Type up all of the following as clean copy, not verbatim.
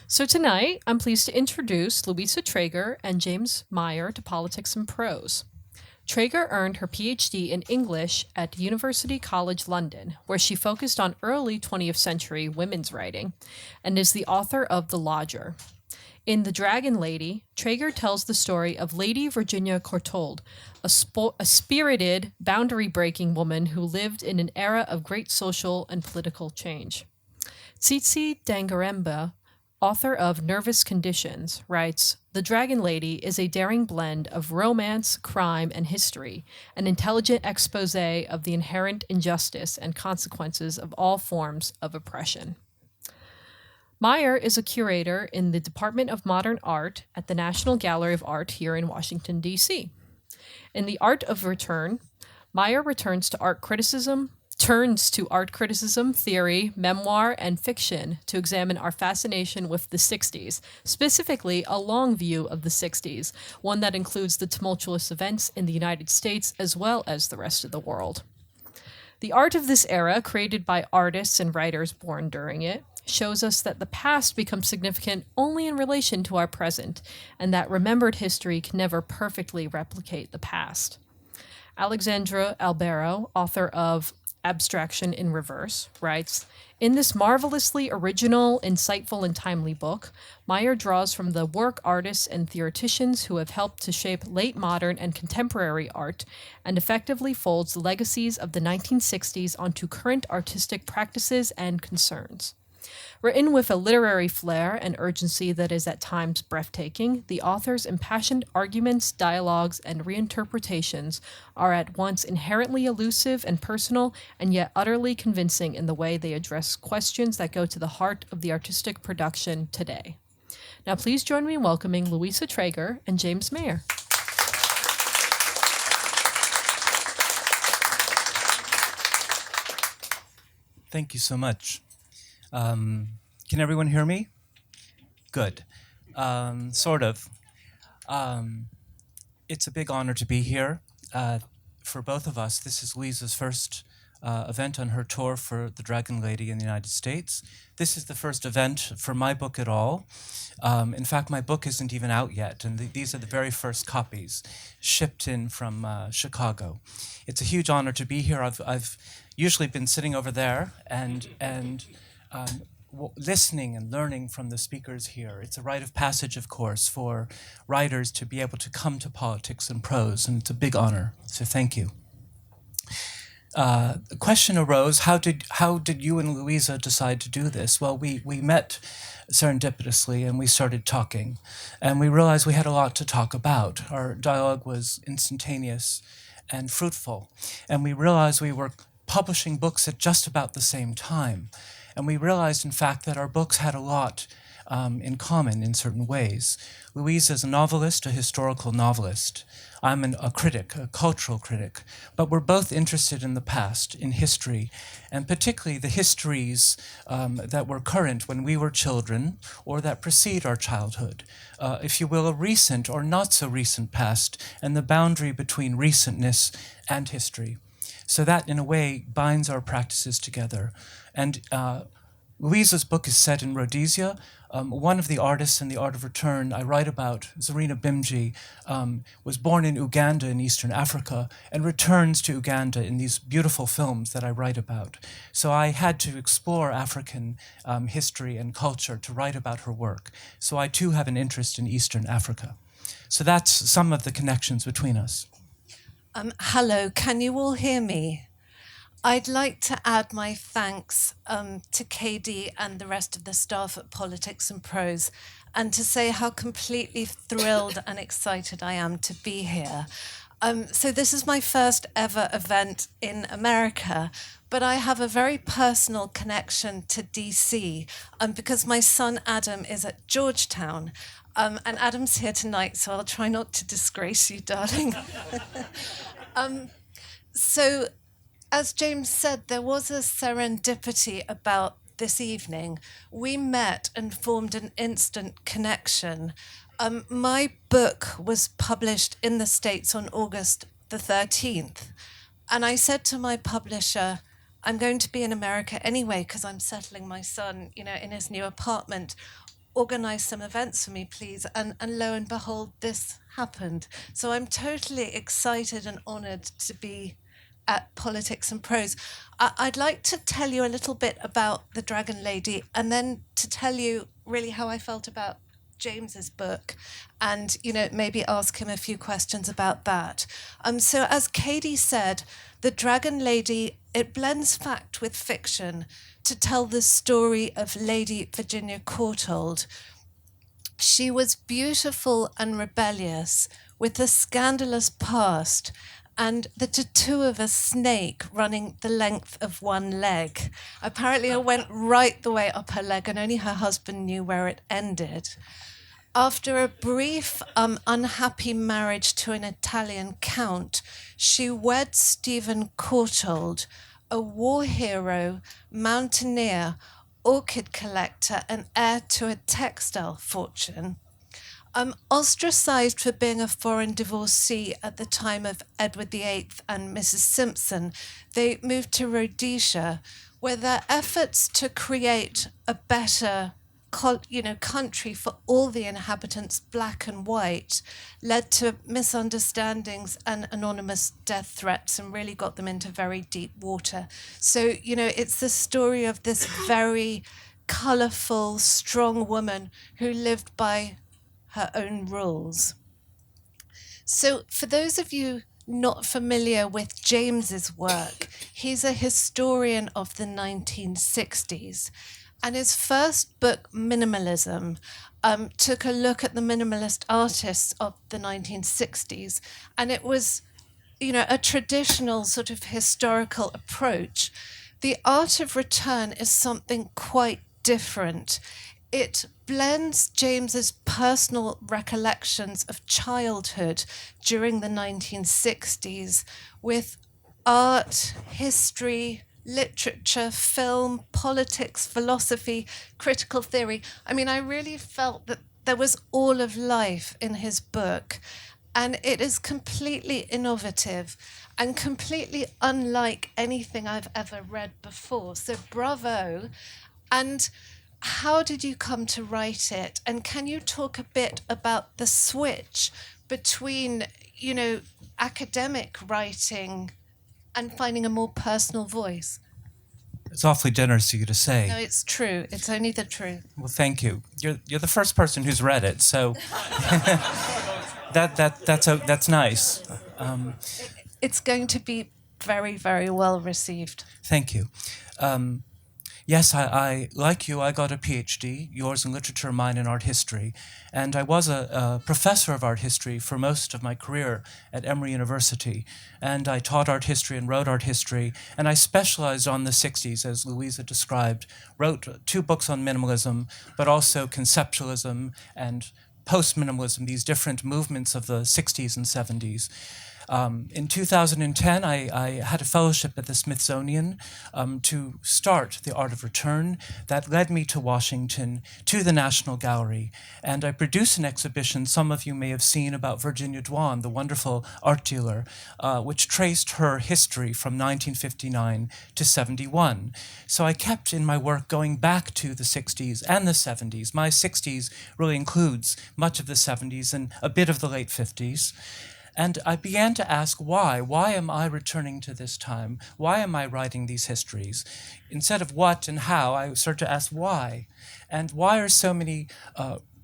So tonight, I'm pleased to introduce Louisa Treger and James Meyer to Politics and Prose. Treger earned her PhD in English at University College London, where she focused on early 20th century women's writing, and is the author of The Lodger. In The Dragon Lady, Treger tells the story of Lady Virginia Courtauld, a spirited, boundary breaking woman who lived in an era of great social and political change. Tsitsi Dangaremba, author of Nervous Conditions, writes The Dragon Lady is a daring blend of romance, crime, and history, an intelligent expose of the inherent injustice and consequences of all forms of oppression. Meyer is a curator in the Department of Modern Art at the National Gallery of Art here in Washington, D.C. In The Art of Return, Meyer turns to art criticism, theory, memoir, and fiction to examine our fascination with the 60s, specifically a long view of the 60s, one that includes the tumultuous events in the United States as well as the rest of the world. The art of this era, created by artists and writers born during it, shows us that the past becomes significant only in relation to our present, and that remembered history can never perfectly replicate the past. Alexandra Albero, author of Abstraction in Reverse, writes In this marvelously original, insightful, and timely book, Meyer draws from the work artists and theoreticians who have helped to shape late modern and contemporary art and effectively folds the legacies of the 1960s onto current artistic practices and concerns. Written with a literary flair and urgency that is at times breathtaking, the author's impassioned arguments, dialogues, and reinterpretations are at once inherently elusive and personal, and yet utterly convincing in the way they address questions that go to the heart of the artistic production today. Now, please join me in welcoming Louisa Treger and James Meyer. Thank you so much. Can everyone hear me? Good. Sort of. It's a big honor to be here. For both of us, this is Louisa's first event on her tour for The Dragon Lady in the United States. This is the first event for my book at all. In fact, my book isn't even out yet, and these are the very first copies shipped in from Chicago. It's a huge honor to be here. I've usually been sitting over there and listening and learning from the speakers here. It's a rite of passage, of course, for writers to be able to come to politics and prose, and it's a big honor. So thank you. The question arose: How did you and Louisa decide to do this? Well, we met serendipitously and we started talking, and we realized we had a lot to talk about. Our dialogue was instantaneous and fruitful, and we realized we were publishing books at just about the same time. And we realized, in fact, that our books had a lot in common in certain ways. Louise is a novelist, a historical novelist. I'm a critic, a cultural critic. But we're both interested in the past, in history, and particularly the histories that were current when we were children or that precede our childhood. If you will, a recent or not so recent past, and the boundary between recentness and history. So that, in a way, binds our practices together. And Louisa's book is set in Rhodesia. One of the artists in The Art of Return I write about, Zarina Bimji, was born in Uganda in Eastern Africa and returns to Uganda in these beautiful films that I write about. So I had to explore African history and culture to write about her work. So I too have an interest in Eastern Africa. So that's some of the connections between us. Hello, can you all hear me? I'd like to add my thanks to KD and the rest of the staff at Politics and Prose, and to say how completely thrilled and excited I am to be here. So this is my first ever event in America, but I have a very personal connection to DC because my son Adam is at Georgetown. And Adam's here tonight, so I'll try not to disgrace you, darling. So, as James said, there was a serendipity about this evening. We met and formed an instant connection. My book was published in the States on August the 13th. And I said to my publisher, I'm going to be in America anyway because I'm settling my son, in his new apartment. organize some events for me, please? And lo and behold, this happened. So I'm totally excited and honored to be at Politics and Prose. I'd like to tell you a little bit about the Dragon Lady, and then to tell you really how I felt about James's book, and maybe ask him a few questions about that. So as Katie said, the Dragon Lady, it blends fact with fiction to tell the story of Lady Virginia Courtauld. She was beautiful and rebellious, with a scandalous past and the tattoo of a snake running the length of one leg. Apparently it went right the way up her leg, and only her husband knew where it ended. After a brief, unhappy marriage to an Italian count, she wed Stephen Courtauld, a war hero, mountaineer, orchid collector, and heir to a textile fortune. Ostracized for being a foreign divorcee at the time of Edward VIII and Mrs. Simpson, they moved to Rhodesia, where their efforts to create a better country for all the inhabitants, black and white, led to misunderstandings and anonymous death threats, and really got them into very deep water. So, it's the story of this very colourful, strong woman who lived by her own rules. So for those of you not familiar with James's work, he's a historian of the 1960s. And his first book, Minimalism, took a look at the minimalist artists of the 1960s. And it was, a traditional sort of historical approach. The Art of Return is something quite different. It blends James's personal recollections of childhood during the 1960s with art, history, literature, film, politics, philosophy, critical theory. I mean, I really felt that there was all of life in his book, and it is completely innovative and completely unlike anything I've ever read before. So bravo. And how did you come to write it? And can you talk a bit about the switch between, academic writing and finding a more personal voice? It's awfully generous of you to say. No, it's true. It's only the truth. Well, thank you. You're the first person who's read it, so that's nice. It's going to be very, very well received. Thank you. Yes, I like you, I got a PhD, yours in literature, mine in art history. And I was a professor of art history for most of my career at Emory University. And I taught art history and wrote art history. And I specialized on the 60s, as Louisa described. Wrote 2 books on minimalism, but also conceptualism and post-minimalism, these different movements of the 60s and 70s. In 2010, I had a fellowship at the Smithsonian to start the Art of Return. That led me to Washington, to the National Gallery, and I produced an exhibition some of you may have seen about Virginia Dwan, the wonderful art dealer, which traced her history from 1959 to 71. So I kept in my work going back to the 60s and the 70s. My 60s really includes much of the 70s and a bit of the late 50s. And I began to ask why. Why am I returning to this time? Why am I writing these histories? Instead of what and how, I started to ask why. And why are so many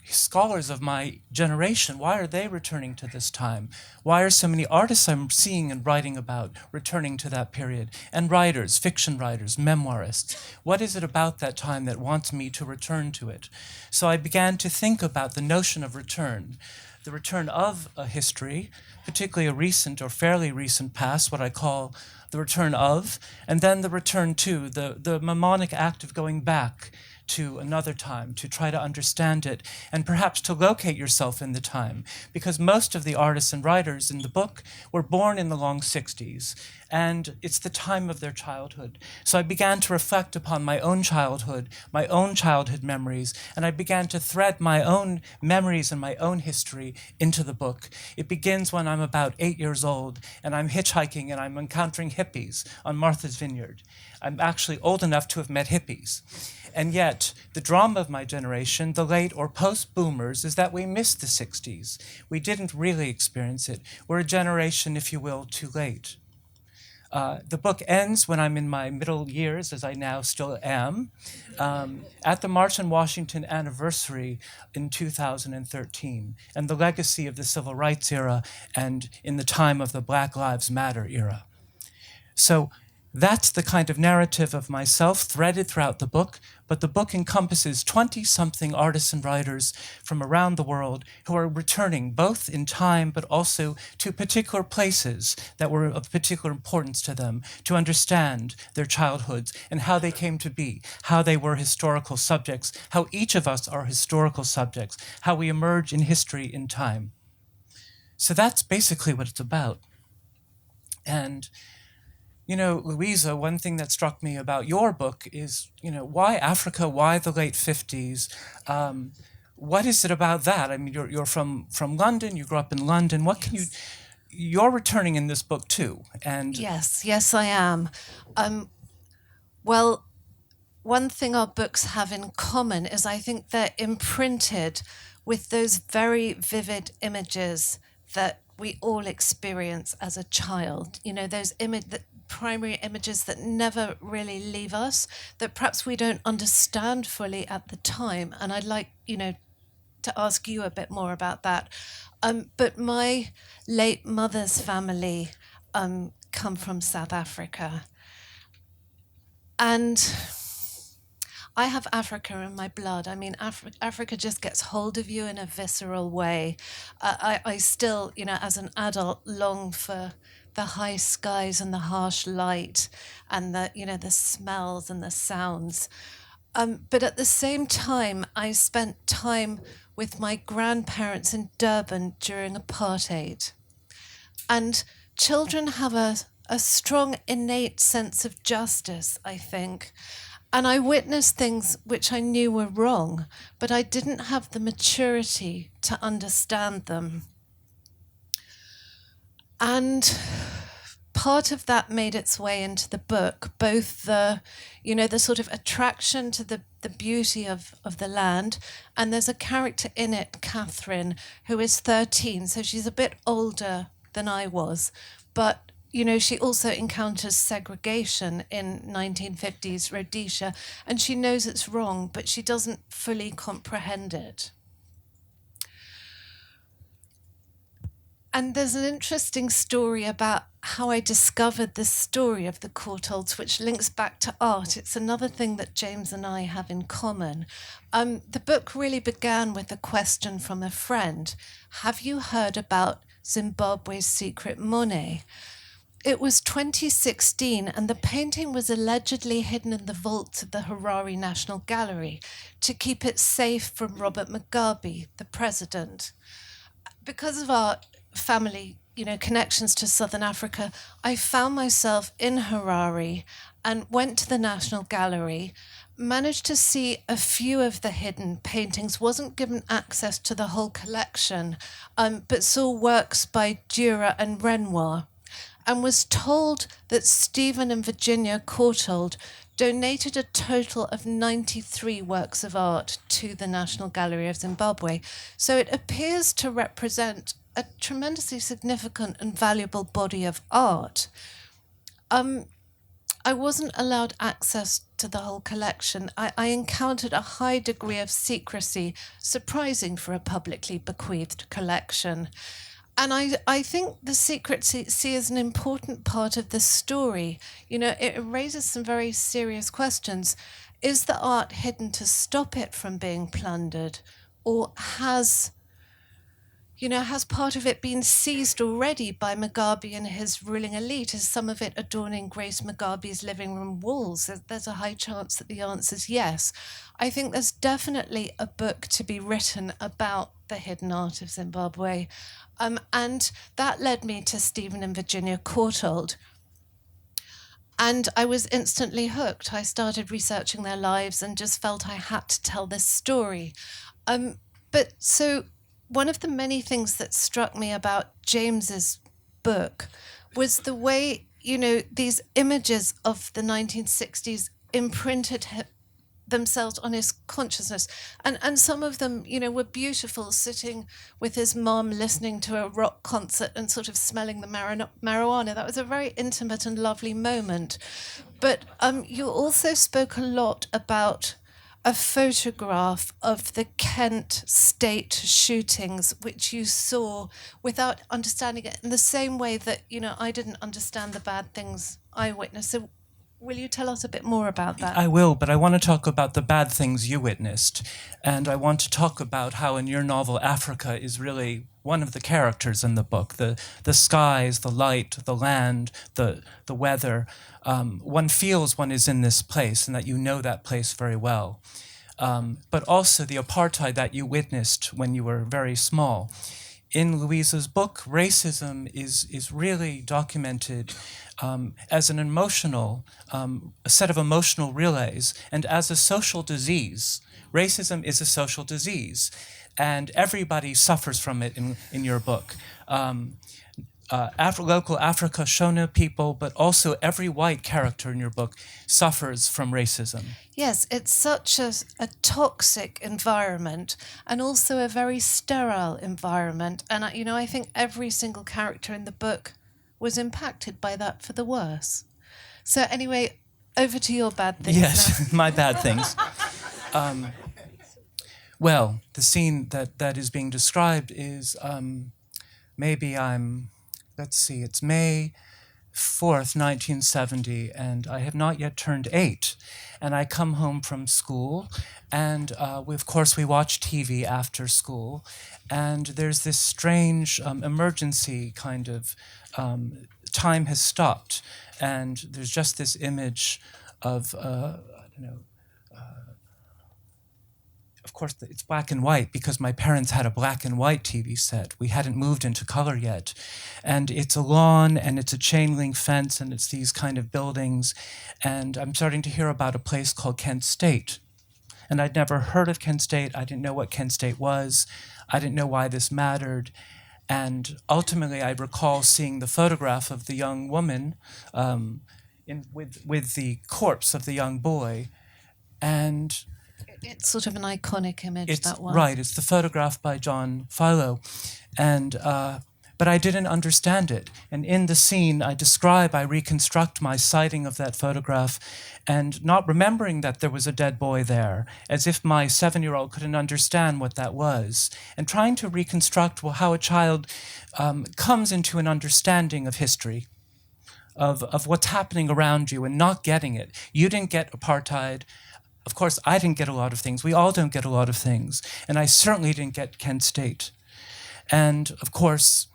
scholars of my generation, why are they returning to this time? Why are so many artists I'm seeing and writing about returning to that period? And writers, fiction writers, memoirists. What is it about that time that wants me to return to it? So I began to think about the notion of return. The return of a history, particularly a recent or fairly recent past, what I call the return of, and then the return to, the mnemonic act of going back to another time, to try to understand it, and perhaps to locate yourself in the time. Because most of the artists and writers in the book were born in the long 60s, and it's the time of their childhood. So I began to reflect upon my own childhood memories, and I began to thread my own memories and my own history into the book. It begins when I'm about 8 years old, and I'm hitchhiking and I'm encountering hippies on Martha's Vineyard. I'm actually old enough to have met hippies. And yet, the drama of my generation, the late or post-boomers, is that we missed the 60s. We didn't really experience it. We're a generation, if you will, too late. The book ends when I'm in my middle years, as I now still am, at the March on Washington anniversary in 2013, and the legacy of the Civil Rights era and in the time of the Black Lives Matter era. So that's the kind of narrative of myself threaded throughout the book, but the book encompasses 20-something artists and writers from around the world who are returning both in time but also to particular places that were of particular importance to them, to understand their childhoods and how they came to be, how they were historical subjects, how each of us are historical subjects, how we emerge in history in time. So that's basically what it's about. And you know, Louisa, one thing that struck me about your book is, you know, why Africa? Why the late 50s? What is it about that? I mean, you're from London. You grew up in London. What can you're returning in this book too? And yes, I am. Well, one thing our books have in common is I think they're imprinted with those very vivid images that we all experience as a child. You know, those primary images that never really leave us, that perhaps we don't understand fully at the time. And I'd like, you know, to ask you a bit more about that. But my late mother's family come from South Africa. And I have Africa in my blood. I mean, Africa just gets hold of you in a visceral way. I still, you know, as an adult, long for the high skies and the harsh light and the, you know, the smells and the sounds. But at the same time, I spent time with my grandparents in Durban during apartheid. And children have a strong innate sense of justice, I think. And I witnessed things which I knew were wrong, but I didn't have the maturity to understand them. And part of that made its way into the book, both the, you know, the sort of attraction to the beauty of the land. And there's a character in it, Catherine, who is 13, so she's a bit older than I was. But, you know, she also encounters segregation in 1950s Rhodesia, and she knows it's wrong, but she doesn't fully comprehend it. And there's an interesting story about how I discovered this story of the Courtaulds, which links back to art. It's another thing that James and I have in common. The book really began with a question from a friend. Have you heard about Zimbabwe's secret Monet? It was 2016, and the painting was allegedly hidden in the vaults of the Harare National Gallery to keep it safe from Robert Mugabe, the president. Because of our family, you know, connections to Southern Africa, I found myself in Harare and went to the National Gallery, managed to see a few of the hidden paintings, wasn't given access to the whole collection, but saw works by Dürer and Renoir, and was told that Stephen and Virginia Courtauld donated a total of 93 works of art to the National Gallery of Zimbabwe. So it appears to represent a tremendously significant and valuable body of art. I wasn't allowed access to the whole collection. I encountered a high degree of secrecy, surprising for a publicly bequeathed collection. And I think the secrecy is an important part of the story. You know, it raises some very serious questions. Is the art hidden to stop it from being plundered? Or has part of it been seized already by Mcgaubey and his ruling elite? Is some of it adorning Grace Mugabe's living room walls? There's a high chance that the answer is yes. I think there's definitely a book to be written about the hidden art of Zimbabwe. And that led me to Stephen and Virginia Courtauld. And I was instantly hooked. I started researching their lives and just felt I had to tell this story. But so one of the many things that struck me about James's book was the way, these images of the 1960s imprinted themselves on his consciousness. And some of them, were beautiful, sitting with his mom, listening to a rock concert and sort of smelling the marijuana. That was a very intimate and lovely moment. But you also spoke a lot about a photograph of the Kent state shootings, which you saw without understanding it in the same way that, I didn't understand the bad things I witnessed. So will you tell us a bit more about that? I will, but I want to talk about the bad things you witnessed. And I want to talk about how in your novel, Africa is really one of the characters in the book. The skies, the light, the land, the weather. One feels one is in this place and that you know that place very well. But also the apartheid that you witnessed when you were very small. In Louisa's book, racism is really documented as an emotional, a set of emotional relays, and as a social disease. Racism is a social disease, and everybody suffers from it in your book. Local Africa Shona people, but also every white character in your book suffers from racism. Yes, it's such a toxic environment and also a very sterile environment. And, I think every single character in the book was impacted by that for the worse. So anyway, over to your bad things. Yes, my bad things. Well, the scene that is being described is it's May 4th, 1970, and I have not yet turned 8. And I come home from school, and of course we watch TV after school, and there's this strange emergency kind of time has stopped, and there's just this image of, of course, it's black and white because my parents had a black and white TV set. We hadn't moved into color yet. And it's a lawn, and it's a chain link fence, and it's these kind of buildings. And I'm starting to hear about a place called Kent State. And I'd never heard of Kent State. I didn't know what Kent State was. I didn't know why this mattered. And ultimately, I recall seeing the photograph of the young woman with the corpse of the young boy. And it's sort of an iconic image, that one. Right, it's the photograph by John Philo. And but I didn't understand it. And in the scene, I reconstruct my sighting of that photograph, and not remembering that there was a dead boy there, as if my 7-year-old couldn't understand what that was, and trying to reconstruct how a child comes into an understanding of history, of what's happening around you, and not getting it. You didn't get apartheid. Of course, I didn't get a lot of things. We all don't get a lot of things. And I certainly didn't get Kent State. And of course,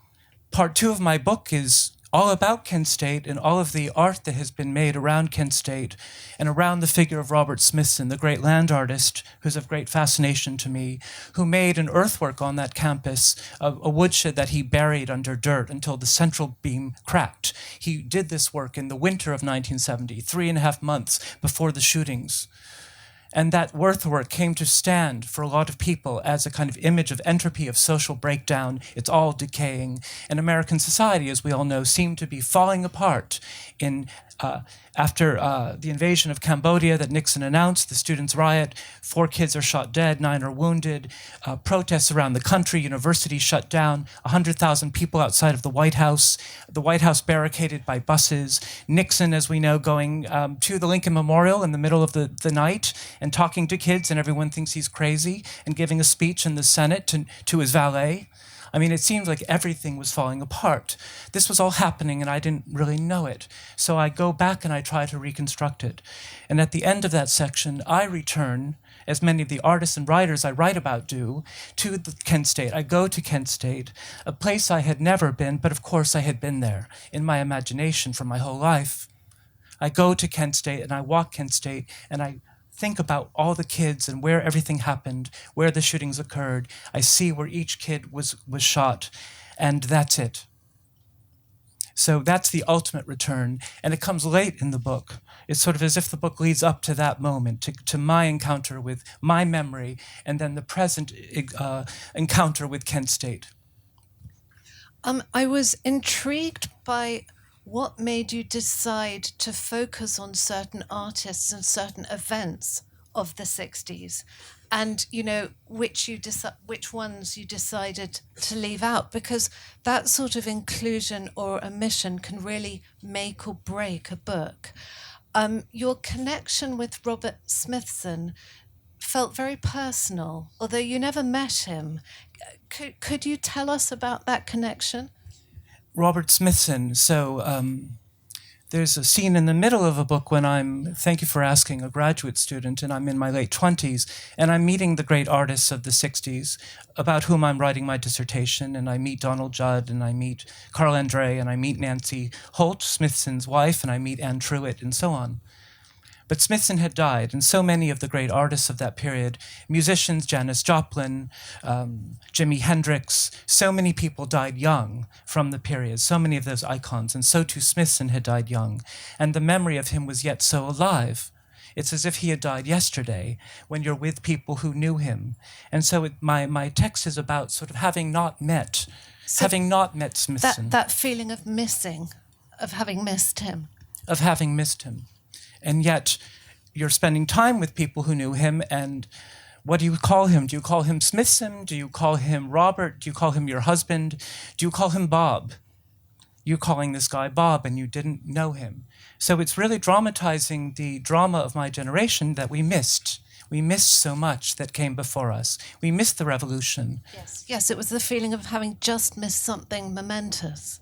part 2 of my book is all about Kent State and all of the art that has been made around Kent State and around the figure of Robert Smithson, the great land artist who's of great fascination to me, who made an earthwork on that campus, a woodshed that he buried under dirt until the central beam cracked. He did this work in the winter of 1970, 3.5 months before the shootings. And that earthwork came to stand for a lot of people as a kind of image of entropy, of social breakdown. It's all decaying. And American society, as we all know, seemed to be falling apart after the invasion of Cambodia that Nixon announced, the students' riot. 4 kids are shot dead, 9 are wounded. Protests around the country, universities shut down, 100,000 people outside of the White House barricaded by buses. Nixon, as we know, going to the Lincoln Memorial in the middle of the night and talking to kids, and everyone thinks he's crazy, and giving a speech in the Senate to his valet. I mean, it seemed like everything was falling apart. This was all happening, and I didn't really know it. So I go back and I try to reconstruct it. And at the end of that section, I return, as many of the artists and writers I write about do, to Kent State. I go to Kent State, a place I had never been, but of course I had been there in my imagination for my whole life. I go to Kent State, and I walk Kent State, and I think about all the kids and where everything happened, where the shootings occurred. I see where each kid was shot, and that's it. So that's the ultimate return, and it comes late in the book. It's sort of as if the book leads up to that moment, to my encounter with my memory, and then the present encounter with Kent State. I was intrigued by what made you decide to focus on certain artists and certain events of the 60s, and which ones you decided to leave out, because that sort of inclusion or omission can really make or break a book. Your connection with Robert Smithson felt very personal, although you never met him. Could you tell us about that connection? Robert Smithson. So there's a scene in the middle of a book when I'm, thank you for asking, a graduate student, and I'm in my late 20s, and I'm meeting the great artists of the 60s about whom I'm writing my dissertation, and I meet Donald Judd, and I meet Carl Andre, and I meet Nancy Holt, Smithson's wife, and I meet Anne Truitt, and so on. But Smithson had died, and so many of the great artists of that period, musicians, Janis Joplin, Jimi Hendrix, so many people died young from the period, so many of those icons, and so too Smithson had died young. And the memory of him was yet so alive. It's as if he had died yesterday when you're with people who knew him. And so my text is about sort of having not met Smithson. That feeling of missing, of having missed him. Of having missed him. And yet, you're spending time with people who knew him, and what do you call him? Do you call him Smithson? Do you call him Robert? Do you call him your husband? Do you call him Bob? You're calling this guy Bob, and you didn't know him. So it's really dramatizing the drama of my generation that we missed. We missed so much that came before us. We missed the revolution. Yes, it was the feeling of having just missed something momentous.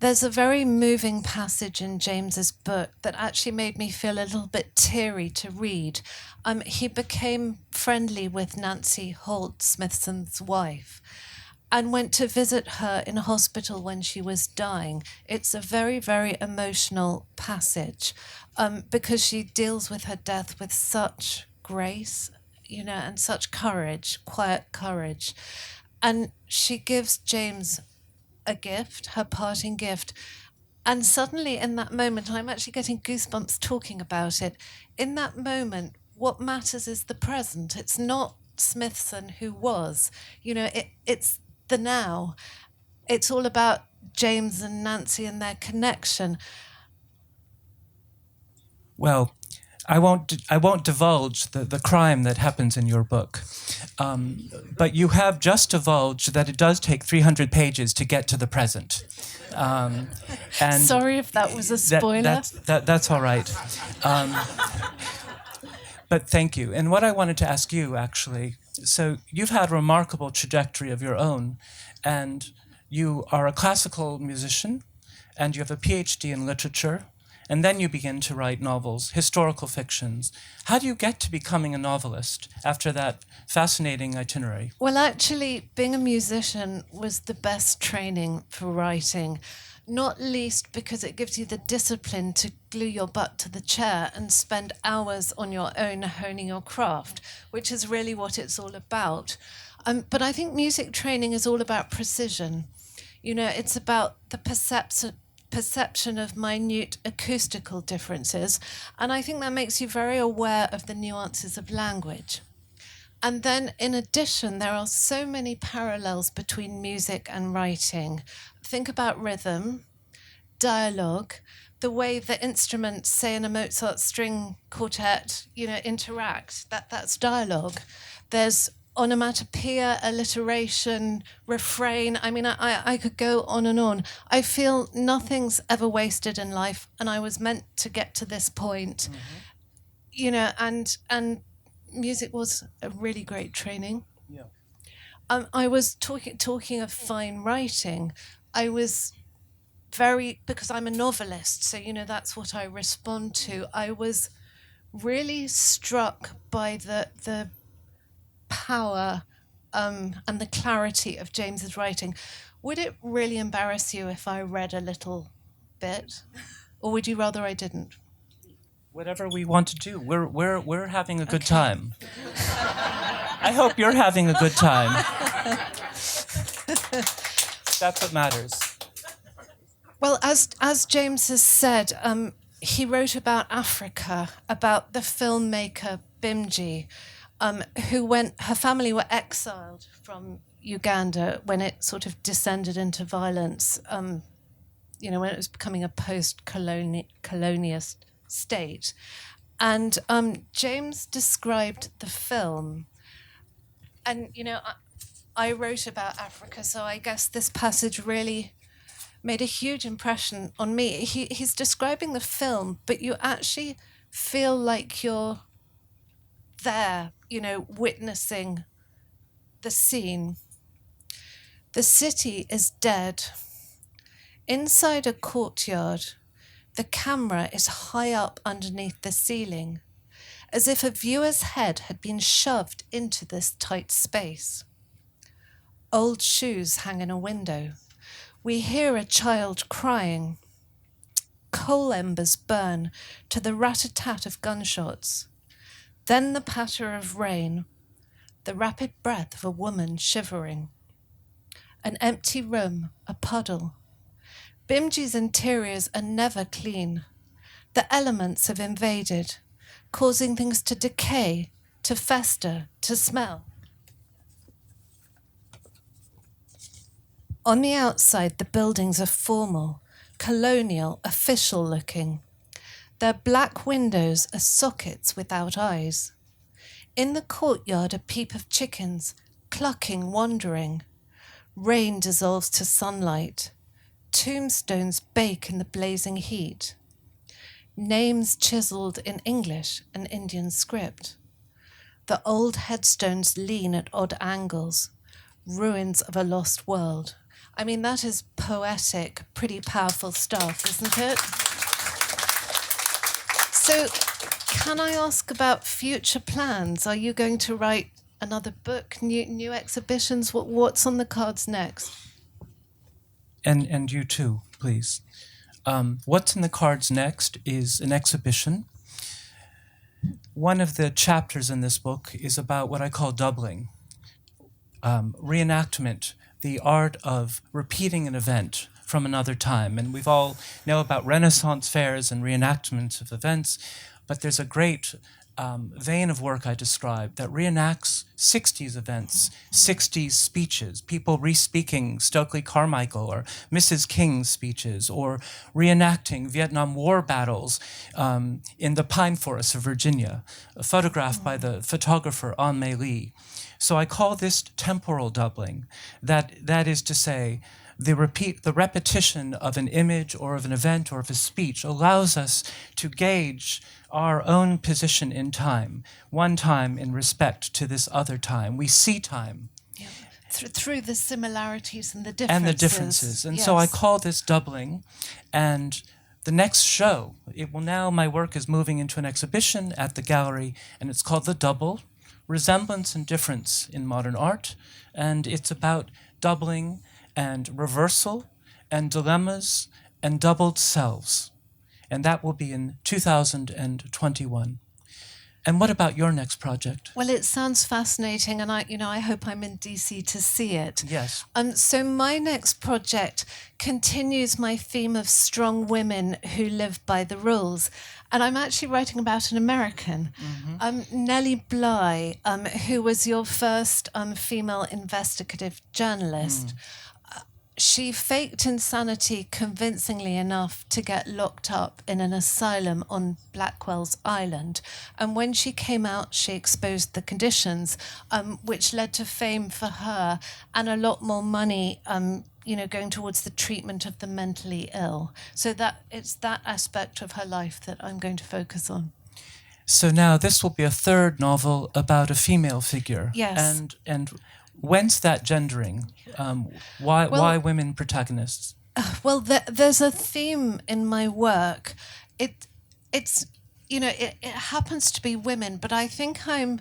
There's a very moving passage in James's book that actually made me feel a little bit teary to read. He became friendly with Nancy Holt, Smithson's wife, and went to visit her in a hospital when she was dying. It's a very, very emotional passage because she deals with her death with such grace, and such courage, quiet courage. And she gives James a gift, her parting gift. And suddenly in that moment, I'm actually getting goosebumps talking about it. In that moment, what matters is the present. It's not Smithson who was. It's the now. It's all about James and Nancy and their connection. Well, I won't divulge the crime that happens in your book, but you have just divulged that it does take 300 pages to get to the present. And sorry if that was a spoiler. That's all right. But thank you. And what I wanted to ask you, actually, so you've had a remarkable trajectory of your own, and you are a classical musician, and you have a PhD in literature, and then you begin to write novels, historical fictions. How do you get to becoming a novelist after that fascinating itinerary? Well, actually, being a musician was the best training for writing, not least because it gives you the discipline to glue your butt to the chair and spend hours on your own honing your craft, which is really what it's all about. But I think music training is all about precision. It's about the perception of minute acoustical differences, and I think that makes you very aware of the nuances of language. And then in addition, there are so many parallels between music and writing. Think about rhythm, dialogue, the way the instruments, say in a Mozart string quartet, interact, that's dialogue. There's onomatopoeia, alliteration, refrain. I mean, I could go on and on. I feel nothing's ever wasted in life, and I was meant to get to this point. Mm-hmm. And music was a really great training. Yeah. I was talking of fine writing. I was because I'm a novelist, so that's what I respond to. I was really struck by the power and the clarity of James's writing. Would it really embarrass you if I read a little bit, or would you rather I didn't? Whatever we want to do. We're having a good time. I hope you're having a good time. That's what matters. Well, as James has said, he wrote about Africa, about the filmmaker Bimji, her family were exiled from Uganda when it sort of descended into violence, when it was becoming a post-colonialist state. And James described the film, and, I wrote about Africa, so I guess this passage really made a huge impression on me. He's describing the film, but you actually feel like you're there, witnessing the scene. The city is dead. Inside a courtyard, the camera is high up underneath the ceiling, as if a viewer's head had been shoved into this tight space. Old shoes hang in a window. We hear a child crying. Coal embers burn to the rat-a-tat of gunshots. Then the patter of rain, the rapid breath of a woman shivering. An empty room, a puddle. Bimji's interiors are never clean. The elements have invaded, causing things to decay, to fester, to smell. On the outside, the buildings are formal, colonial, official-looking. Their black windows are sockets without eyes. In the courtyard, a peep of chickens, clucking, wandering. Rain dissolves to sunlight. Tombstones bake in the blazing heat. Names chiseled in English and Indian script. The old headstones lean at odd angles, ruins of a lost world. I mean, that is poetic, pretty powerful stuff, isn't it? So, can I ask about future plans? Are you going to write another book, new exhibitions? What's on the cards next? And you too, please. What's in the cards next is an exhibition. One of the chapters in this book is about what I call doubling, reenactment, the art of repeating an event from another time. And we've all know about Renaissance fairs and reenactments of events, but there's a great vein of work I described that reenacts 60s events, 60s speeches, people re-speaking Stokely Carmichael or Mrs. King's speeches, or reenacting Vietnam War battles in the pine forests of Virginia, photographed by the photographer An Mei Lee. So I call this temporal doubling. That is to say, the repetition of an image or of an event or of a speech allows us to gauge our own position in time, one time in respect to this other time. We see time. Yeah. Through the similarities and the differences. And yes. So I call this doubling. And the next show, my work is moving into an exhibition at the gallery, and it's called The Double, Resemblance and Difference in Modern Art. And it's about doubling and reversal and dilemmas and doubled selves. And that will be in 2021. And what about your next project? Well, it sounds fascinating, and I hope I'm in DC to see it. Yes. So my next project continues my theme of strong women who live by the rules, and I'm actually writing about an American, Nellie Bly, who was your first female investigative journalist. She faked insanity convincingly enough to get locked up in an asylum on Blackwell's Island. And when she came out, she exposed the conditions, which led to fame for her and a lot more money, going towards the treatment of the mentally ill. So that it's that aspect of her life that I'm going to focus on. So now this will be a third novel about a female figure. Yes. And when's that gendering? Why women protagonists? Well, there's a theme in my work. It happens to be women, but I think I'm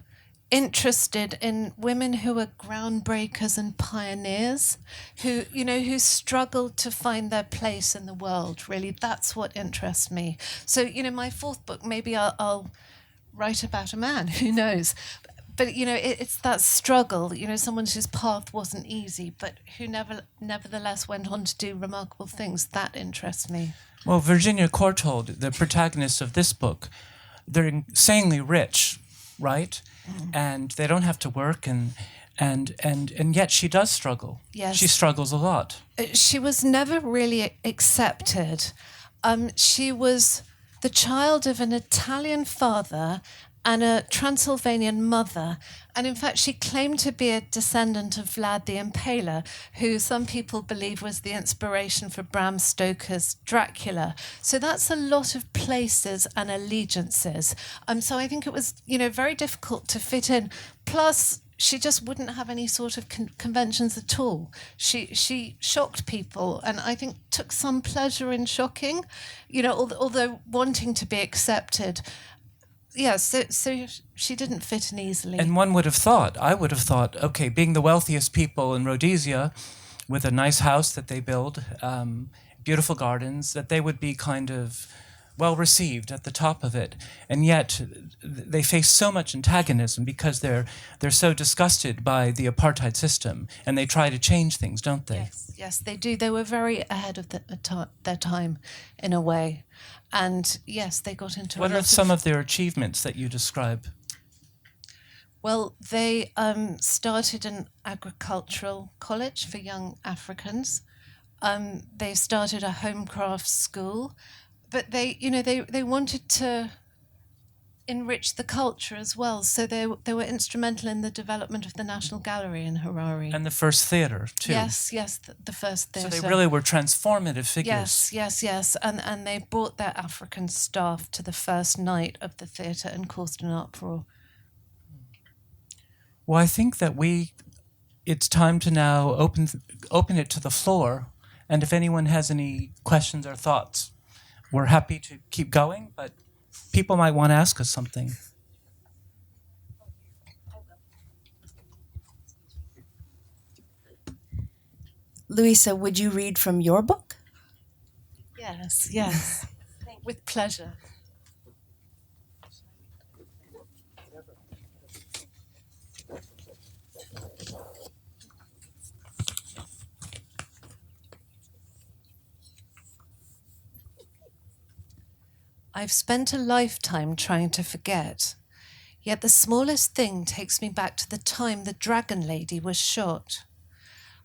interested in women who are groundbreakers and pioneers, who struggled to find their place in the world. Really, that's what interests me. So, my fourth book, maybe I'll write about a man. Who knows? but it's that struggle. Someone whose path wasn't easy, but who nevertheless went on to do remarkable things. That interests me. Well, Virginia Courtauld, the protagonist of this book, they're insanely rich, right? And they don't have to work, and yet she does struggle. Yes. She struggles a lot. She was never really accepted. She was the child of an Italian father and a Transylvanian mother. And in fact, she claimed to be a descendant of Vlad the Impaler, who some people believe was the inspiration for Bram Stoker's Dracula. So that's a lot of places and allegiances. So I think it was, very difficult to fit in. Plus, she just wouldn't have any sort of conventions at all. She shocked people, and I think took some pleasure in shocking, although wanting to be accepted. Yeah, so she didn't fit in easily. And I would have thought, okay, being the wealthiest people in Rhodesia, with a nice house that they build, beautiful gardens, that they would be kind of well received at the top of it. And yet they face so much antagonism because they're so disgusted by the apartheid system, and they try to change things, don't they? Yes, they do. They were very ahead of their time, in a way. And yes, they got into What are some of their achievements that you describe? Well, they started an agricultural college for young Africans. They started a home crafts school, but they wanted to enrich the culture as well. So they were instrumental in the development of the National Gallery in Harare. And the first theatre, too. Yes, the first theatre. So they really were transformative figures. Yes. And they brought their African staff to the first night of the theatre and caused an uproar. Well, I think that it's time to now open it to the floor. And if anyone has any questions or thoughts, we're happy to keep going, but people might want to ask us something. Louisa, would you read from your book? Yes. With pleasure. I've spent a lifetime trying to forget, yet the smallest thing takes me back to the time the Dragon Lady was shot.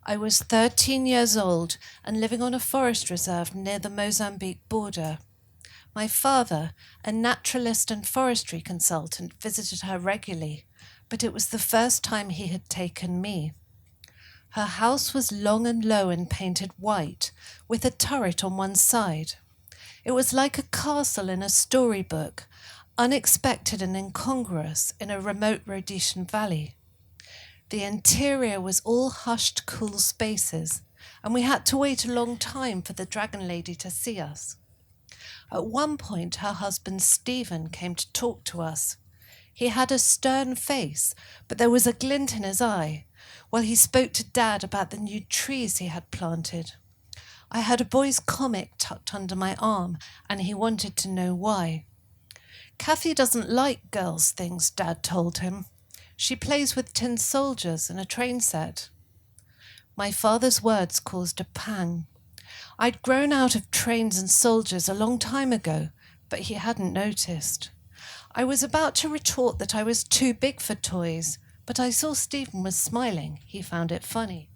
I was 13 years old and living on a forest reserve near the Mozambique border. My father, a naturalist and forestry consultant, visited her regularly, but it was the first time he had taken me. Her house was long and low and painted white, with a turret on one side. It was like a castle in a storybook, unexpected and incongruous in a remote Rhodesian valley. The interior was all hushed, cool spaces, and we had to wait a long time for the Dragon Lady to see us. At one point, her husband Stephen came to talk to us. He had a stern face, but there was a glint in his eye, while he spoke to Dad about the new trees he had planted. I had a boy's comic tucked under my arm, and he wanted to know why. Kathy doesn't like girls' things, Dad told him. She plays with tin soldiers and a train set. My father's words caused a pang. I'd grown out of trains and soldiers a long time ago, but he hadn't noticed. I was about to retort that I was too big for toys, but I saw Stephen was smiling. He found it funny.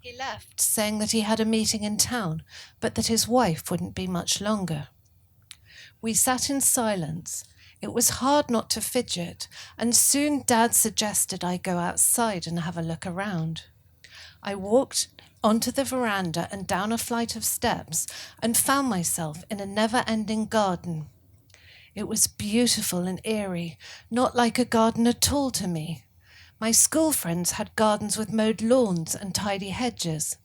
He left, saying that he had a meeting in town, but that his wife wouldn't be much longer. We sat in silence. It was hard not to fidget, and soon Dad suggested I go outside and have a look around. I walked onto the veranda and down a flight of steps and found myself in a never-ending garden. It was beautiful and eerie, not like a garden at all to me. My school friends had gardens with mowed lawns and tidy hedges.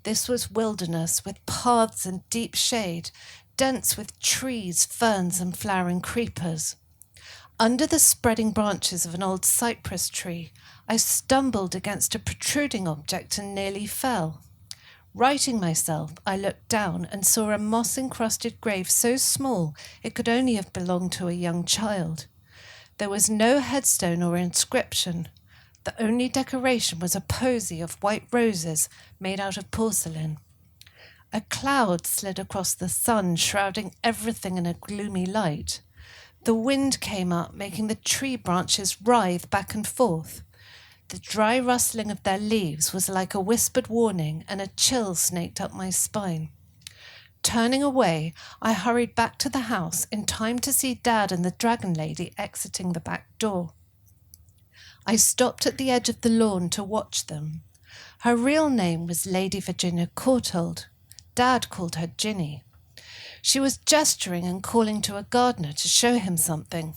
This was wilderness with paths and deep shade, dense with trees, ferns, and flowering creepers. Under the spreading branches of an old cypress tree, I stumbled against a protruding object and nearly fell. Righting myself, I looked down and saw a moss-encrusted grave so small it could only have belonged to a young child. There was no headstone or inscription. The only decoration was a posy of white roses made out of porcelain. A cloud slid across the sun, shrouding everything in a gloomy light. The wind came up, making the tree branches writhe back and forth. The dry rustling of their leaves was like a whispered warning, and a chill snaked up my spine. Turning away, I hurried back to the house in time to see Dad and the dragon lady exiting the back door. I stopped at the edge of the lawn to watch them. Her real name was Lady Virginia Courtauld. Dad called her Ginie. She was gesturing and calling to a gardener to show him something.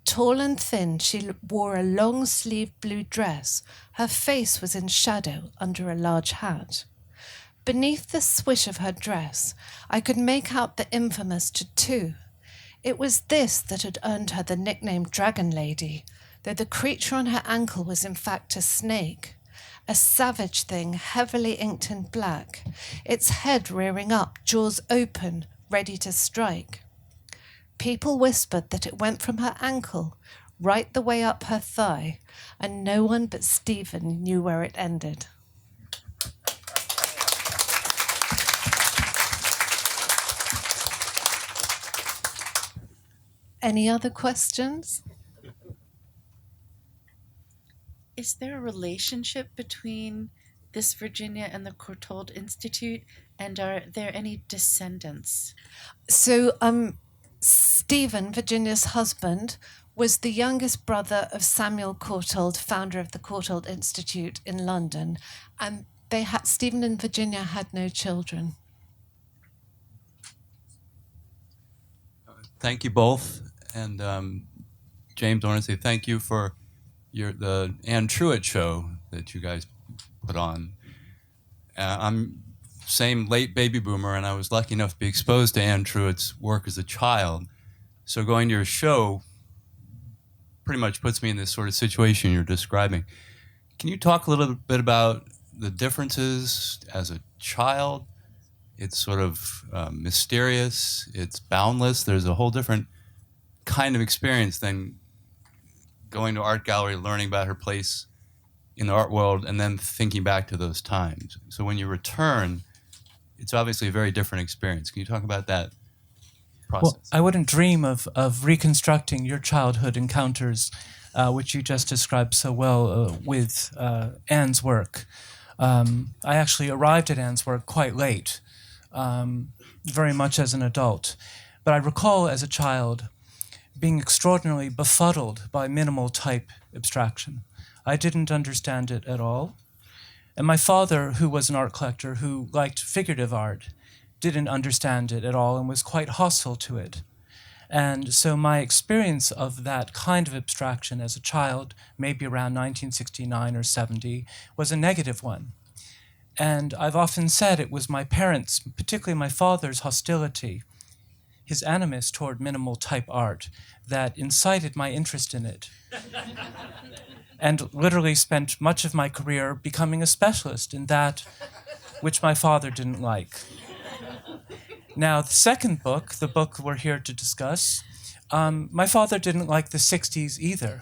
Tall and thin, she wore a long-sleeved blue dress. Her face was in shadow under a large hat. Beneath the swish of her dress, I could make out the infamous tattoo. It was this that had earned her the nickname Dragon Lady, though the creature on her ankle was in fact a snake, a savage thing heavily inked in black, its head rearing up, jaws open, ready to strike. People whispered that it went from her ankle right the way up her thigh, and no one but Stephen knew where it ended. Any other questions? Is there a relationship between this Virginia and the Courtauld Institute, and are there any descendants? So, Stephen, Virginia's husband, was the youngest brother of Samuel Courtauld, founder of the Courtauld Institute in London, and Stephen and Virginia had no children. Thank you both, and James, I want to say thank you for the Anne Truitt show that you guys put on. I'm same late baby boomer, and I was lucky enough to be exposed to Anne Truitt's work as a child. So going to your show pretty much puts me in this sort of situation you're describing. Can you talk a little bit about the differences as a child? It's sort of mysterious, it's boundless. There's a whole different kind of experience than going to art gallery, learning about her place in the art world, and then thinking back to those times. So when you return, it's obviously a very different experience. Can you talk about that process? Well, I wouldn't dream of reconstructing your childhood encounters, which you just described so well with Anne's work. I actually arrived at Anne's work quite late, very much as an adult. But I recall as a child being extraordinarily befuddled by minimal type abstraction. I didn't understand it at all. And my father, who was an art collector who liked figurative art, didn't understand it at all and was quite hostile to it. And so my experience of that kind of abstraction as a child, maybe around 1969 or 70, was a negative one. And I've often said it was my parents, particularly my father's hostility, his animus toward minimal type art, that incited my interest in it. And literally spent much of my career becoming a specialist in that which my father didn't like. Now, the second book, the book we're here to discuss, my father didn't like the 60s either.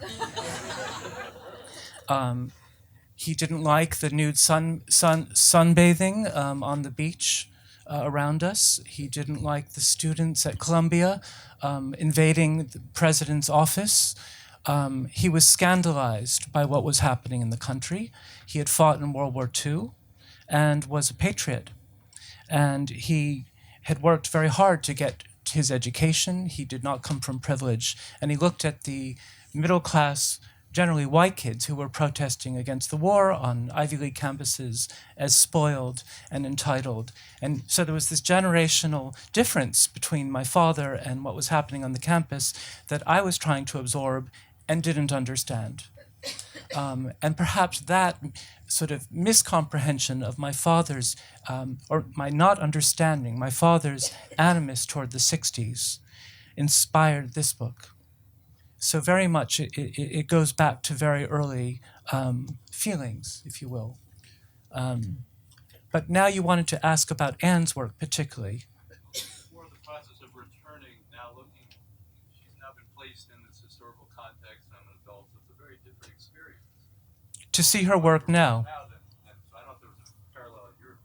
He didn't like the nude sunbathing on the beach around us. He didn't like the students at Columbia invading the president's office. He was scandalized by what was happening in the country. He had fought in World War II and was a patriot. And he had worked very hard to get his education. He did not come from privilege. And he looked at the middle class, generally white kids who were protesting against the war on Ivy League campuses as spoiled and entitled. And so there was this generational difference between my father and what was happening on the campus that I was trying to absorb and didn't understand. And perhaps that sort of miscomprehension of my father's, or my not understanding, my father's animus toward the 60s inspired this book. So very much it goes back to very early feelings, if you will. But now you wanted to ask about Anne's work particularly. More the process of returning, now looking, she's now been placed in this historical context. I'm an adult, so it's a very different experience. To see her work now. So I don't know if there was a parallel in your,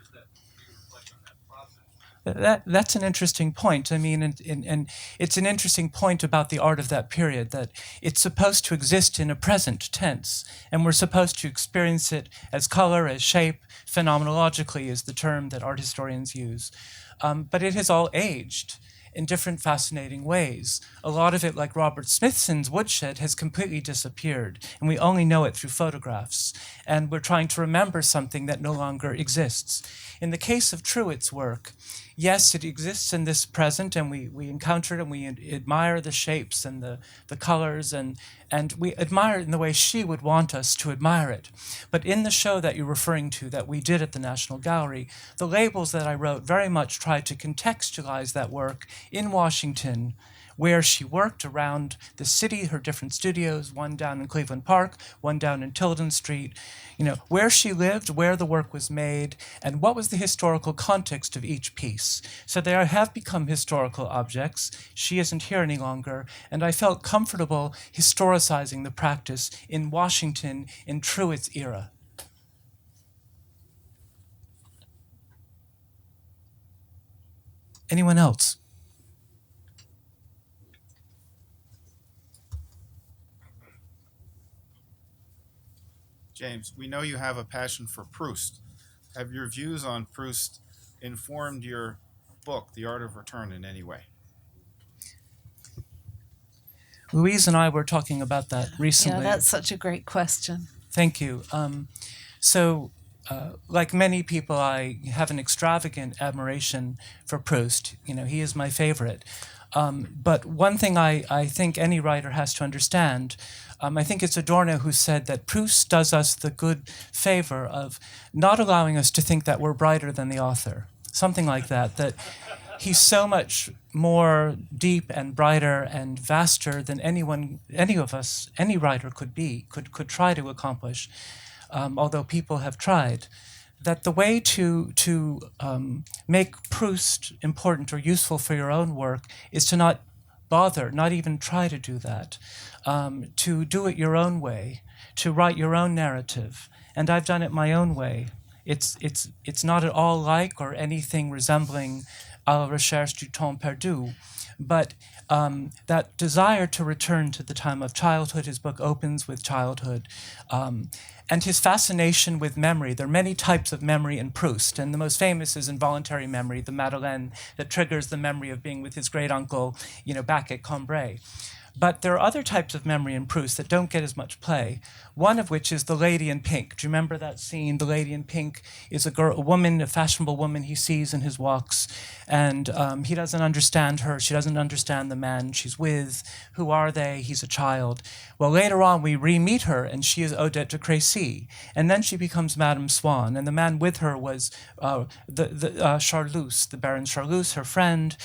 just that you can reflect on that process. That's an interesting point. I mean, and it's an interesting point about the art of that period, that it's supposed to exist in a present tense, and we're supposed to experience it as color, as shape, phenomenologically is the term that art historians use. But it has all aged in different fascinating ways. A lot of it, like Robert Smithson's woodshed, has completely disappeared, and we only know it through photographs. And we're trying to remember something that no longer exists. In the case of Truett's work, yes, it exists in this present, and we encounter it, and we admire the shapes and the colors, and we admire it in the way she would want us to admire it. But in the show that you're referring to, that we did at the National Gallery, the labels that I wrote very much tried to contextualize that work in Washington, where she worked around the city, her different studios, one down in Cleveland Park, one down in Tilden Street, where she lived, where the work was made, and what was the historical context of each piece. So they have become historical objects. She isn't here any longer, and I felt comfortable historicizing the practice in Washington in Truett's era. Anyone else? James, we know you have a passion for Proust. Have your views on Proust informed your book, The Art of Return, in any way? Louise and I were talking about that recently. Yeah, that's such a great question. Thank you. Like many people, I have an extravagant admiration for Proust. He is my favorite. But one thing I think any writer has to understand, I think it's Adorno who said that Proust does us the good favor of not allowing us to think that we're brighter than the author. Something like that he's so much more deep and brighter and vaster than any writer could try to accomplish, although people have tried. That the way to make Proust important or useful for your own work is to not bother, not even try to do that, to do it your own way, to write your own narrative. And I've done it my own way. It's not at all like or anything resembling à la recherche du temps perdu, but that desire to return to the time of childhood. His book opens with childhood. And his fascination with memory. There are many types of memory in Proust, and the most famous is involuntary memory, the Madeleine that triggers the memory of being with his great-uncle, back at Cambrai. But there are other types of memory in Proust that don't get as much play, one of which is the lady in pink. Do you remember that scene? The lady in pink is a fashionable woman he sees in his walks, and he doesn't understand her. She doesn't understand the man she's with. Who are they? He's a child. Well, later on, we re-meet her, and she is Odette de Crécy, and then she becomes Madame Swann, and the man with her was Charlus, the Baron Charlus, her friend.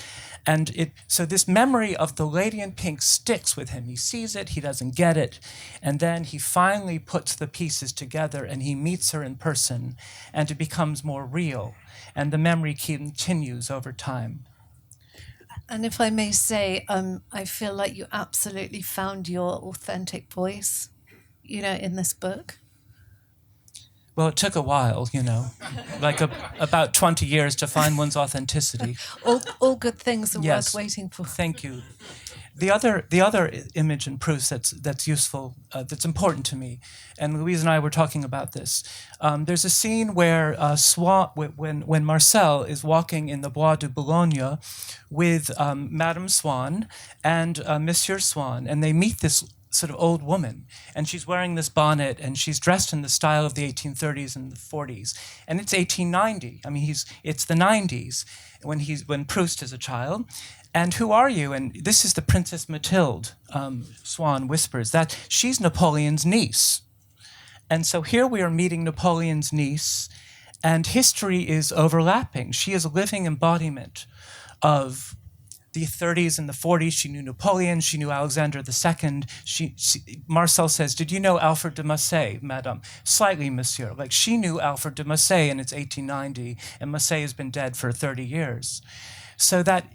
And so this memory of the lady in pink sticks with him. He sees it, he doesn't get it, and then he finally puts the pieces together and he meets her in person, and it becomes more real, and the memory continues over time. And if I may say, I feel like you absolutely found your authentic voice, in this book. Well, it took a while, like about 20 years to find one's authenticity. All good things are Yes. worth waiting for. Thank you. The other image in Proust that's useful, that's important to me, and Louise and I were talking about this. There's a scene where when Marcel is walking in the Bois de Boulogne with Madame Swann and Monsieur Swann, and they meet this sort of old woman, and she's wearing this bonnet, and she's dressed in the style of the 1830s and the 40s, and it's 1890. I mean, it's the 90s when Proust is a child. And who are you? And this is the Princess Mathilde. Swann whispers that she's Napoleon's niece. And so here we are meeting Napoleon's niece, and history is overlapping. She is a living embodiment of the 30s and the 40s. She knew Napoleon. She knew Alexander II. Marcel says, "Did you know Alfred de Musset, madame?" "Slightly, monsieur." Like, she knew Alfred de Musset, and it's 1890, and Musset has been dead for 30 years. So that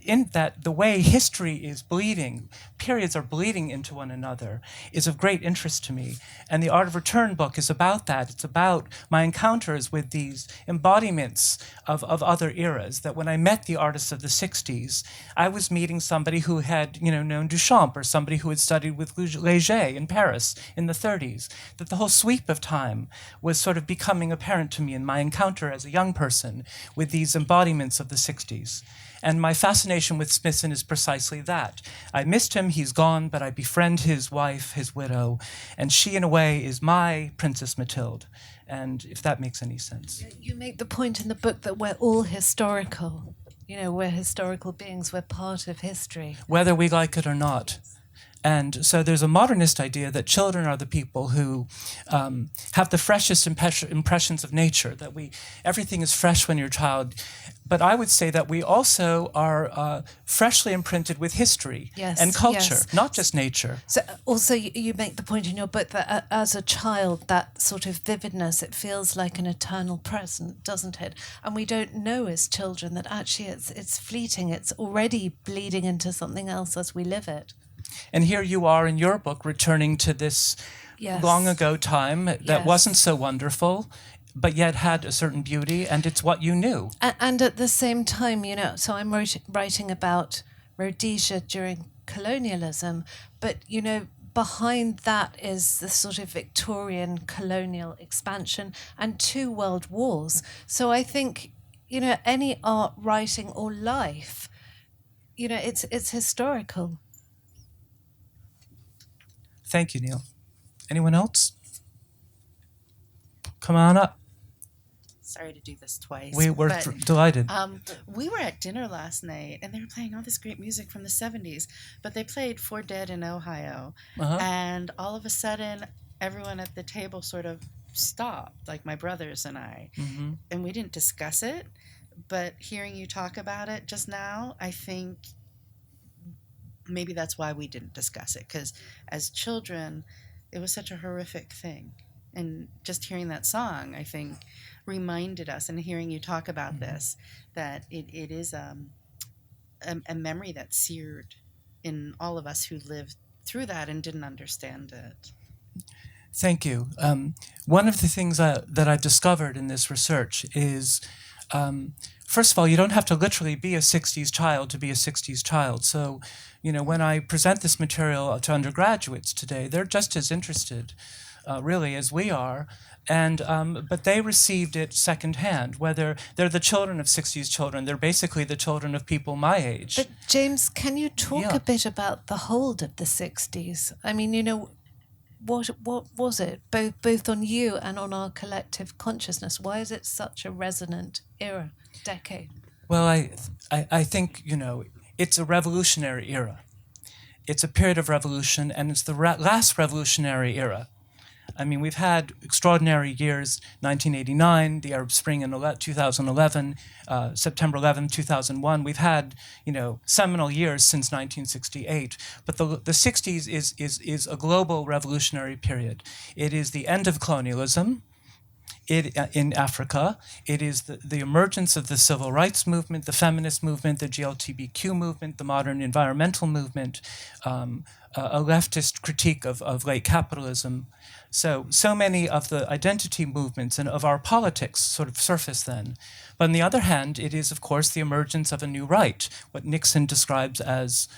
the way history is bleeding, periods are bleeding into one another, is of great interest to me. And the Art of Return book is about that. It's about my encounters with these embodiments of other eras, that when I met the artists of the 60s, I was meeting somebody who had, known Duchamp, or somebody who had studied with Leger in Paris in the 30s, that the whole sweep of time was sort of becoming apparent to me in my encounter as a young person with these embodiments of the 60s. And my fascination with Smithson is precisely that. I missed him, he's gone, but I befriend his wife, his widow, and she, in a way, is my Princess Mathilde. And if that makes any sense. You make the point in the book that we're all historical. We're historical beings, we're part of history. Whether we like it or not. And so there's a modernist idea that children are the people who have the freshest impressions of nature, that everything is fresh when you're a child. But I would say that we also are freshly imprinted with history and culture, not just nature. So also you make the point in your book that as a child, that sort of vividness, it feels like an eternal present, doesn't it? And we don't know as children that actually it's fleeting, it's already bleeding into something else as we live it. And here you are in your book returning to this long ago time that wasn't so wonderful, but yet had a certain beauty, and it's what you knew. And at the same time, so I'm writing about Rhodesia during colonialism, but, behind that is the sort of Victorian colonial expansion and 2 world wars. So I think, any art, writing, or life, it's historical. Thank you, Neil. Anyone else? Come on up. Sorry to do this twice. We were delighted. We were at dinner last night, and they were playing all this great music from the 70s, but they played For Dead in Ohio. And all of a sudden, everyone at the table sort of stopped, like my brothers and I. And we didn't discuss it, but hearing you talk about it just now, I think maybe that's why we didn't discuss it, because as children, it was such a horrific thing. And just hearing that song, I think, reminded us, and hearing you talk about this, that it is a memory that's seared in all of us who lived through that and didn't understand it. Thank you. One of the things that I've discovered in this research is, first of all, you don't have to literally be a 60s child to be a 60s child. So, when I present this material to undergraduates today, they're just as interested, really, as we are. And but they received it secondhand, whether they're the children of 60s children, they're basically the children of people my age. But James, can you talk a bit about the hold of the 60s? I mean, what was it, both on you and on our collective consciousness? Why is it such a resonant decade? Well, I think, it's a revolutionary era. It's a period of revolution, and it's the last revolutionary era. I mean, we've had extraordinary years, 1989, the Arab Spring in 2011, September 11, 2001. We've had, seminal years since 1968. But the 60s is a global revolutionary period. It is the end of colonialism in Africa. It is the emergence of the civil rights movement, the feminist movement, the GLBTQ movement, the modern environmental movement, a leftist critique of late capitalism. So many of the identity movements and of our politics sort of surface then. But on the other hand, it is, of course, the emergence of a new right, what Nixon describes as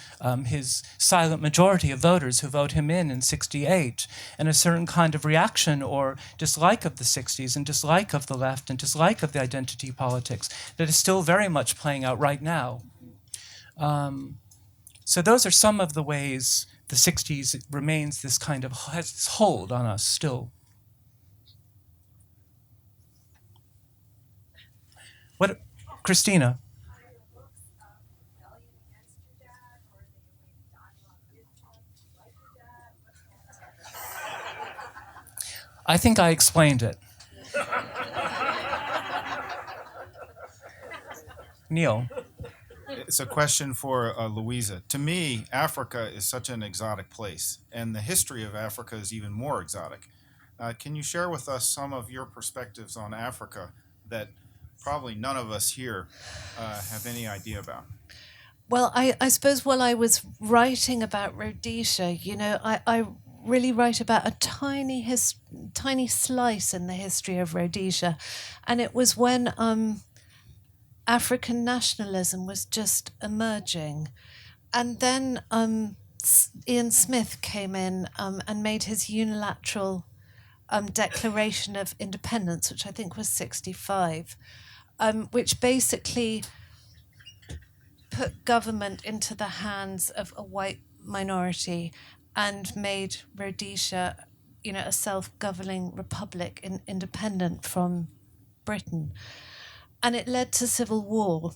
his silent majority of voters who vote him in 68, and a certain kind of reaction or dislike of the 60s and dislike of the left and dislike of the identity politics that is still very much playing out right now. So those are some of the ways the 60s remains this kind of, has this hold on us still. What, Christina? I think I explained it. Neil? It's a question for Louisa. To me, Africa is such an exotic place, and the history of Africa is even more exotic. Can you share with us some of your perspectives on Africa that probably none of us here have any idea about? Well, I suppose while I was writing about Rhodesia, I really write about a tiny slice in the history of Rhodesia, and it was when African nationalism was just emerging, and then Ian Smith came in and made his unilateral Declaration of Independence, which I think was 65, which basically put government into the hands of a white minority and made Rhodesia, a self-governing republic independent from Britain. And it led to civil war.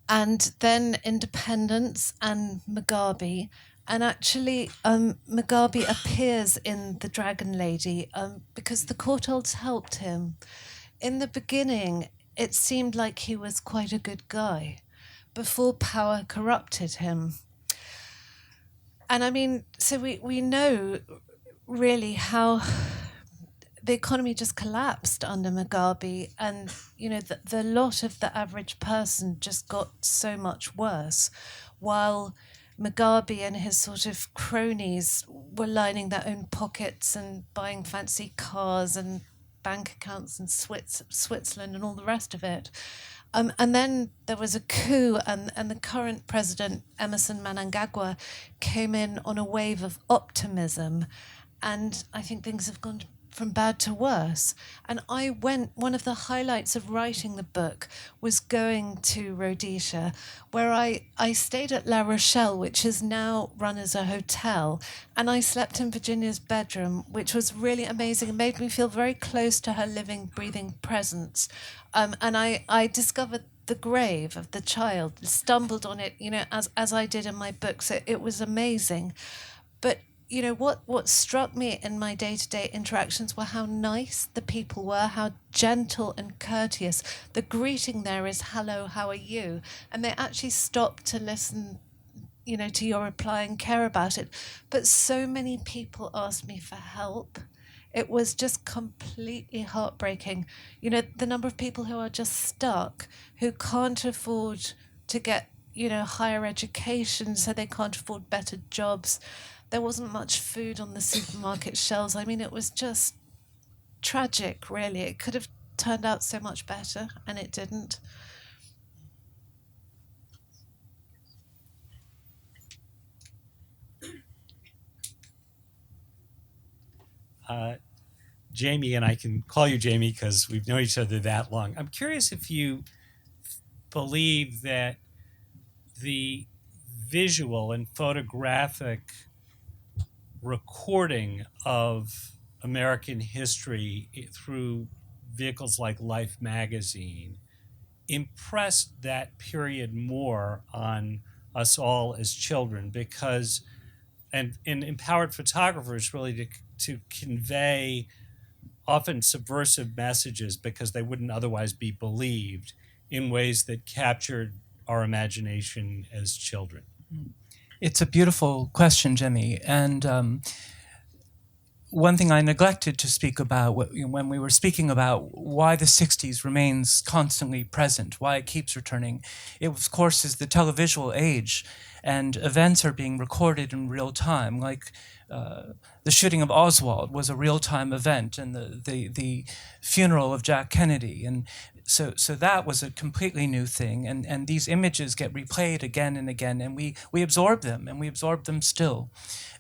And then independence and Mugabe. And actually, Mcgaubey appears in The Dragon Lady because the Courtaulds helped him. In the beginning, it seemed like he was quite a good guy before power corrupted him. And I mean, so we know really how the economy just collapsed under Mugabe, and the lot of the average person just got so much worse, while Mugabe and his sort of cronies were lining their own pockets and buying fancy cars and bank accounts in Switzerland and all the rest of it. And then there was a coup, and the current president, Emerson Mnangagwa, came in on a wave of optimism, and I think things have gone from bad to worse. And one of the highlights of writing the book was going to Rhodesia, where I stayed at La Rochelle, which is now run as a hotel, and I slept in Virginia's bedroom, which was really amazing. It made me feel very close to her living, breathing presence. And I discovered the grave of the child, stumbled on it, as I did in my book. So it was amazing. But what struck me in my day-to-day interactions were how nice the people were, how gentle and courteous. The greeting there is, hello, how are you? And they actually stopped to listen, to your reply and care about it. But so many people asked me for help. It was just completely heartbreaking. The number of people who are just stuck, who can't afford to get, higher education, so they can't afford better jobs. There wasn't much food on the supermarket shelves. I mean, it was just tragic, really. It could have turned out so much better, and it didn't. Jamie, and I can call you Jamie because we've known each other that long. I'm curious if you believe that the visual and photographic recording of American history through vehicles like Life magazine impressed that period more on us all as children, because and empowered photographers really to convey often subversive messages because they wouldn't otherwise be believed in ways that captured our imagination as children. It's a beautiful question, Jimmy. And one thing I neglected to speak about when we were speaking about why the 60s remains constantly present, why it keeps returning, it of course is the televisual age, and events are being recorded in real time, like the shooting of Oswald was a real-time event, and the funeral of Jack Kennedy. And so that was a completely new thing, and these images get replayed again and again, and we absorb them, and we absorb them still.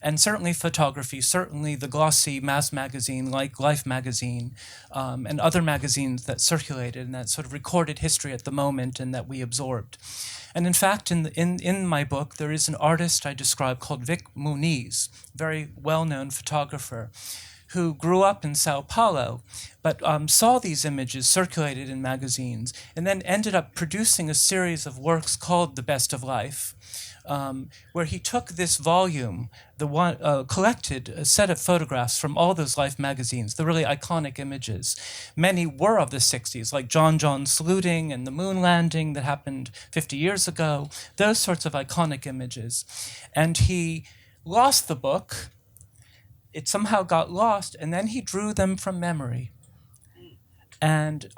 And certainly photography, certainly the glossy mass magazine like Life magazine, and other magazines that circulated and that sort of recorded history at the moment and that we absorbed. And in fact, in my book, there is an artist I describe called Vic Muniz, very well-known photographer, who grew up in Sao Paulo, but saw these images circulated in magazines, and then ended up producing a series of works called The Best of Life, where he took this volume, collected a set of photographs from all those Life magazines, the really iconic images. Many were of the 60s, like John saluting and the moon landing that happened 50 years ago, those sorts of iconic images. And he lost the book. It somehow got lost, and then he drew them from memory. And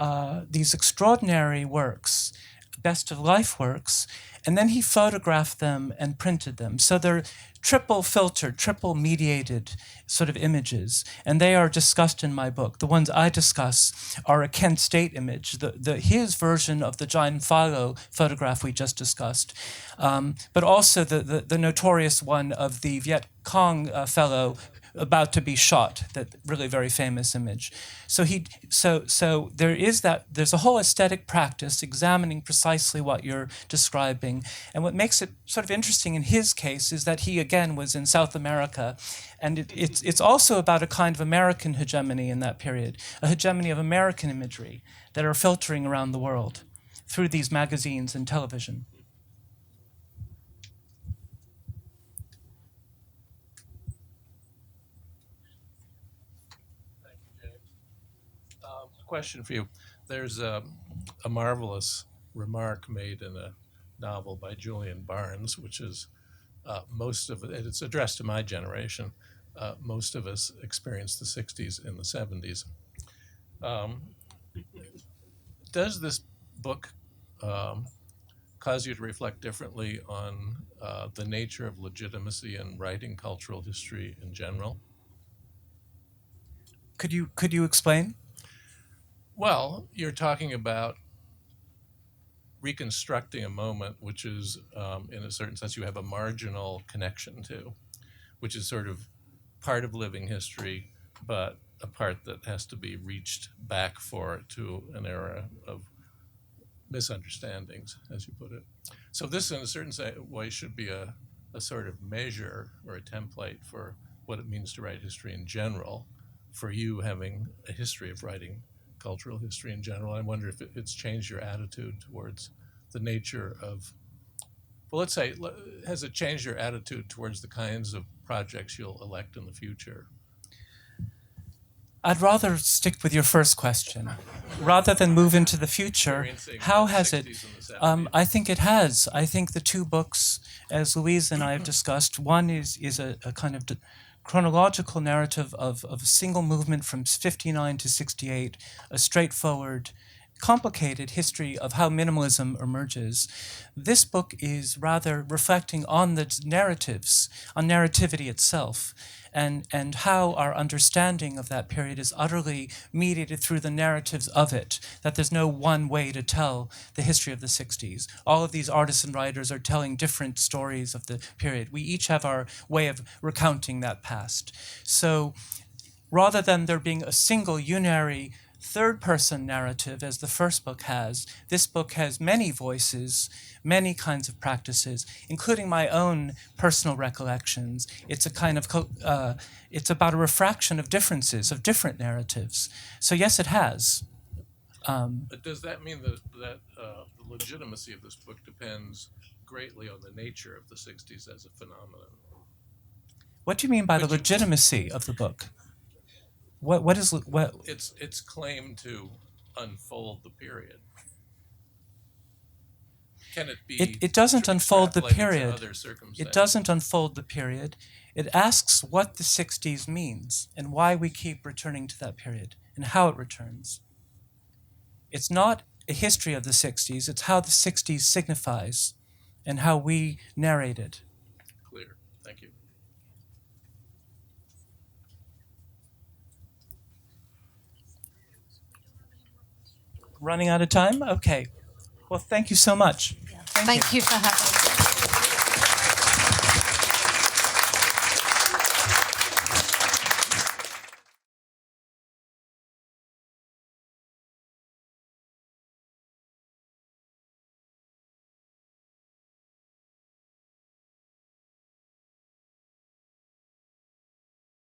these extraordinary works, Best of Life works, and then he photographed them and printed them. So they're triple filtered, triple mediated sort of images, and they are discussed in my book. The ones I discuss are a Kent State image, his version of the Jain Phalo photograph we just discussed, but also the notorious one of the Viet Cong fellow about to be shot, that really very famous image. So there's a whole aesthetic practice examining precisely what you're describing. And what makes it sort of interesting in his case is that he again was in South America, and it's also about a kind of American hegemony in that period, a hegemony of American imagery that are filtering around the world through these magazines and television. Question for you. There's a marvelous remark made in a novel by Julian Barnes, which is most of it, it's addressed to my generation. Most of us experienced the 60s and the 70s. Does this book cause you to reflect differently on the nature of legitimacy in writing cultural history in general? Could you explain? Well, you're talking about reconstructing a moment which is, in a certain sense, you have a marginal connection to, which is sort of part of living history, but a part that has to be reached back for to an era of misunderstandings, as you put it. So this, in a certain way, should be a sort of measure or a template for what it means to write history in general, for you having a history of writing cultural history in general. I wonder if it's changed your attitude towards the nature of, well, let's say, has it changed your attitude towards the kinds of projects you'll elect in the future? I'd rather stick with your first question. Rather than move into the future, how has it? I think it has. I think the two books, as Louisa and I have discussed, one is a kind of chronological narrative of a single movement from 59 to 68, a straightforward, complicated history of how minimalism emerges. This book is rather reflecting on the narratives, on narrativity itself, and how our understanding of that period is utterly mediated through the narratives of it, that there's no one way to tell the history of the 60s. All of these artists and writers are telling different stories of the period. We each have our way of recounting that past. So rather than there being a single unary third-person narrative, as the first book has, this book has many voices, many kinds of practices, including my own personal recollections. It's a kind of, it's about a refraction of differences, of different narratives. So yes, it has. But does that mean that the legitimacy of this book depends greatly on the nature of the 60s as a phenomenon? What do you mean by the legitimacy of the book? What is Its claim to unfold the period? Can it be? It doesn't unfold the period. It doesn't unfold the period. It asks what the 60s means and why we keep returning to that period and how it returns. It's not a history of the 60s. It's how the 60s signifies and how we narrate it. Clear. Thank you. Running out of time? Okay. Well, thank you so much. Thank you for having me.